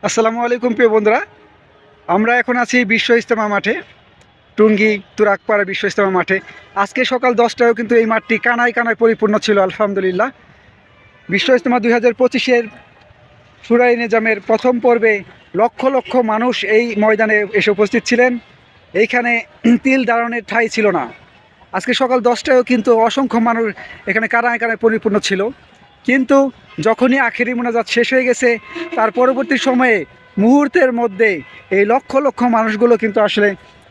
আসসালামু আলাইকুম প্রিয় বন্ধুরা, আমরা এখন আছি বিশ্ব ইজতেমা মাঠে, টুঙ্গি তুরাকপাড়া বিশ্ব ইজতেমা মাঠে। আজকে সকাল 10টায়ও কিন্তু এই মাঠটি কানায় কানায় পরিপূর্ণ ছিল। আলহামদুলিল্লাহ, বিশ্ব ইজতেমা 2025-এর শুরাই নিজামের প্রথম পর্বে লক্ষ লক্ষ মানুষ এই ময়দানে এসে উপস্থিত ছিলেন। এইখানে তিল দাঁড়ানোর ঠাঁই ছিল না। আজকে সকাল 10টায়ও কিন্তু অসংখ্য মানুষ এখানে কানায় কানায় পরিপূর্ণ ছিল। কিন্তু যখনই আখেরি মোনাজাত শেষ হয়ে গেছে, তার পরবর্তী সময়ে মুহূর্তের মধ্যে এই লক্ষ লক্ষ মানুষগুলো কিন্তু আসলে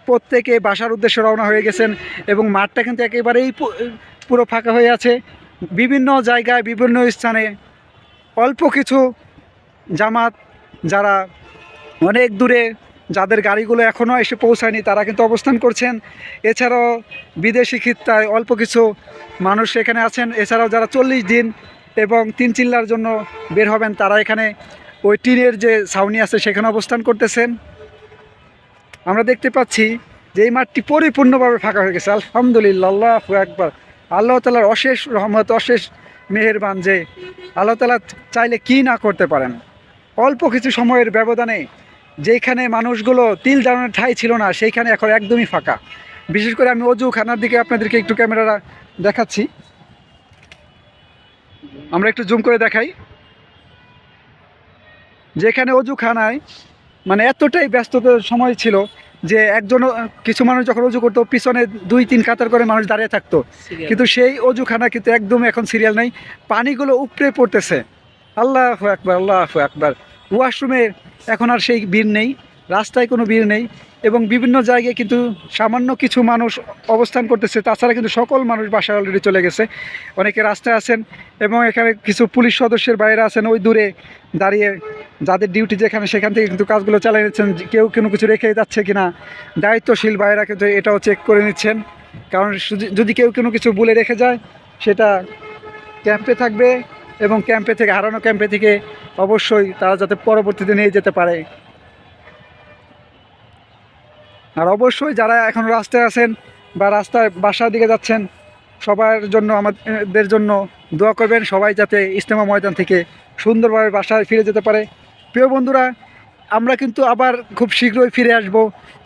প্রত্যেকে বাসার উদ্দেশ্যে রওনা হয়ে গেছেন এবং মাঠটা কিন্তু একেবারেই পুরো ফাঁকা হয়ে আছে। বিভিন্ন জায়গায় বিভিন্ন স্থানে অল্প কিছু জামাত, যারা অনেক দূরে, যাদের গাড়িগুলো এখনও এসে পৌঁছায়নি, তারা কিন্তু অবস্থান করছেন। এছাড়াও বিদেশি খিত্তায় অল্প কিছু মানুষ এখানে আছেন। এছাড়াও যারা 40 দিন এবং 3 চিল্লার জন্য বের হবেন, তারা এখানে ওই টিনের যে ছাউনি আছে সেখানে অবস্থান করতেছেন। আমরা দেখতে পাচ্ছি যে এই মাঠটি পরিপূর্ণভাবে ফাঁকা হয়ে গেছে। আলহামদুলিল্লাহ, আল্লাহু আকবার। আল্লাহ তাআলার অশেষ রহমত, অশেষ মেহেরবান যে আল্লাহ তাআলা চাইলে কি না করতে পারেন। অল্প কিছু সময়ের ব্যবধানে যেখানে মানুষগুলো তিল দাঁড়ানোর ঠাঁই ছিল না, সেইখানে এখন একদমই ফাঁকা। বিশেষ করে আমি অজুখানার দিকে আপনাদেরকে একটু ক্যামেরাটা দেখাচ্ছি, আমরা একটু জুম করে দেখাই। যেখানে অজুখানায় মানে এতটাই ব্যস্ততার সময় ছিল যে কিছু মানুষ যখন অজু করতো, পিছনে 2-3 কাতার করে মানুষ দাঁড়িয়ে থাকতো, কিন্তু সেই অজুখানা কিন্তু একদম এখন সিরিয়াল নেই, পানিগুলো উপড়ে পড়তেছে। আল্লাহু আকবার, আল্লাহু আকবার। ওয়াশরুমে এখন আর সেই ভিড় নেই, রাস্তায় কোনো ভিড় নেই এবং বিভিন্ন জায়গায় কিন্তু সামান্য কিছু মানুষ অবস্থান করতেছে। তাছাড়া কিন্তু সকল মানুষ বাসায় অলরেডি চলে গেছে। অনেকে রাস্তায় আছেন এবং এখানে কিছু পুলিশ সদস্যের বাইরে আছেন ওই দূরে দাঁড়িয়ে, যাদের ডিউটি যেখানে সেখান থেকে কিন্তু কাজগুলো চালিয়ে নিচ্ছেন। কেউ কোনো কিছু রেখে যাচ্ছে কিনা, দায়িত্বশীল বাইরা কিন্তু এটাও চেক করে নিচ্ছেন, কারণ যদি কেউ কোনো কিছু বলে রেখে যায় সেটা ক্যাম্পে থাকবে এবং হারানো ক্যাম্পে থেকে অবশ্যই তারা যাতে পরবর্তীতে নিয়ে যেতে পারে। আর অবশ্যই যারা এখন রাস্তায় আছেন বা রাস্তায় বাসার দিকে যাচ্ছেন, সবার জন্য আমাদের জন্য দোয়া করবেন, সবাই যাতে ইজতেমা ময়দান থেকে সুন্দরভাবে বাসায় ফিরে যেতে পারে। প্রিয় বন্ধুরা, আমরা কিন্তু আবার খুব শীঘ্রই ফিরে আসব,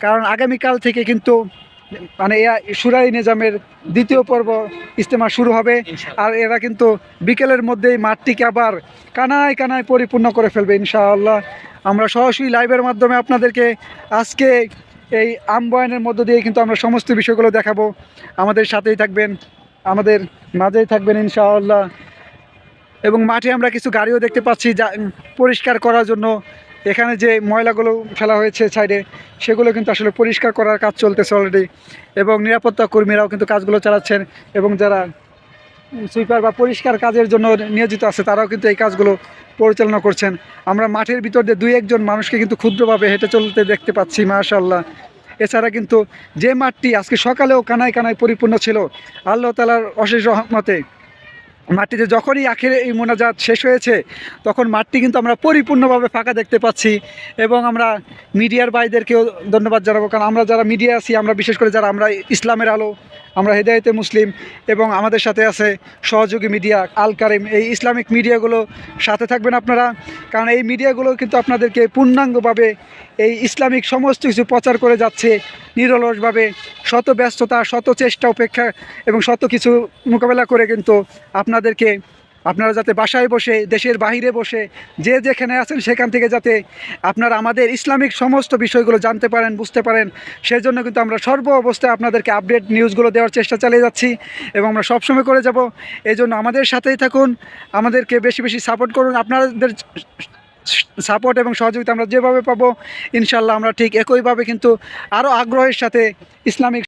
কারণ আগামীকাল থেকে কিন্তু মানে শুরাই নিজামের দ্বিতীয় পর্ব ইজতেমা শুরু হবে। আর এরা কিন্তু বিকেলের মধ্যেই মাঠটিকে আবার কানায় কানায় পরিপূর্ণ করে ফেলবে ইনশাআল্লাহ। আমরা সরাসরি লাইভের মাধ্যমে আপনাদেরকে আজকে এই আমবয়ানের মধ্য দিয়ে কিন্তু আমরা সমস্ত বিষয়গুলো দেখাবো। আমাদের সাথেই থাকবেন, আমাদের মাঝেই থাকবেন ইনশাআল্লাহ। এবং মাঠে আমরা কিছু গাড়িও দেখতে পাচ্ছি যা পরিষ্কার করার জন্য। এখানে যে ময়লাগুলো ফেলা হয়েছে সাইডে, সেগুলো কিন্তু আসলে পরিষ্কার করার কাজ চলতেছে অলরেডি এবং নিরাপত্তা কর্মীরাও কিন্তু কাজগুলো চালাচ্ছেন এবং যারা সুইপার বা পরিষ্কার কাজের জন্য নিয়োজিত আছে তারাও কিন্তু এই কাজগুলো পরিচালনা করছেন। আমরা মাঠের ভিতর দিয়ে 2-1 জন মানুষকে কিন্তু ক্ষুদ্রভাবে হেঁটে চলতে দেখতে পাচ্ছি, মাশাআল্লাহ। এছাড়া কিন্তু যে মাঠটি আজকে সকালেও কানায় কানায় পরিপূর্ণ ছিল, আল্লাহ তাআলার অশেষ রহমতে মাঠটিতে যখনই এই মোনাজাত শেষ হয়েছে, তখন মাঠটি কিন্তু আমরা পরিপূর্ণভাবে ফাঁকা দেখতে পাচ্ছি। এবং আমরা মিডিয়ার ভাইদেরকেও ধন্যবাদ জানাবো, কারণ আমরা যারা মিডিয়া আছি, আমরা বিশেষ করে যারা আমরা ইসলামের আলো, আমরা হেদায়েতে মুসলিম, এবং আমাদের সাথে আছে সহযোগী মিডিয়া আল কারিম, এই ইসলামিক মিডিয়াগুলো সাথে থাকবেন আপনারা, কারণ এই মিডিয়াগুলো কিন্তু আপনাদেরকে পূর্ণাঙ্গভাবে এই ইসলামিক সমস্ত কিছু প্রচার করে যাচ্ছে নিরলসভাবে, শত ব্যস্ততা, শত চেষ্টা উপেক্ষা এবং শত কিছু মোকাবেলা করে কিন্তু আপনারা যাতে বাসায় বসে, দেশের বাহিরে বসে, যে যেখানে আছেন সেখান থেকে যাতে আপনারা আমাদের ইসলামিক সমস্ত বিষয়গুলো জানতে পারেন, বুঝতে পারেন, সেই জন্য কিন্তু আমরা সর্ব অবস্থায় আপনাদেরকে আপডেট নিউজগুলো দেওয়ার চেষ্টা চালিয়ে যাচ্ছি এবং আমরা সবসময় করে যাব। এই জন্য আমাদের সাথেই থাকুন, আমাদেরকে বেশি বেশি সাপোর্ট করুন। আপনাদের সাপোর্ট এবং সহযোগিতা আমরা যেভাবে পাবো, ইনশাল্লাহ আমরা ঠিক একইভাবে কিন্তু আরও আগ্রহের সাথে ইসলামিক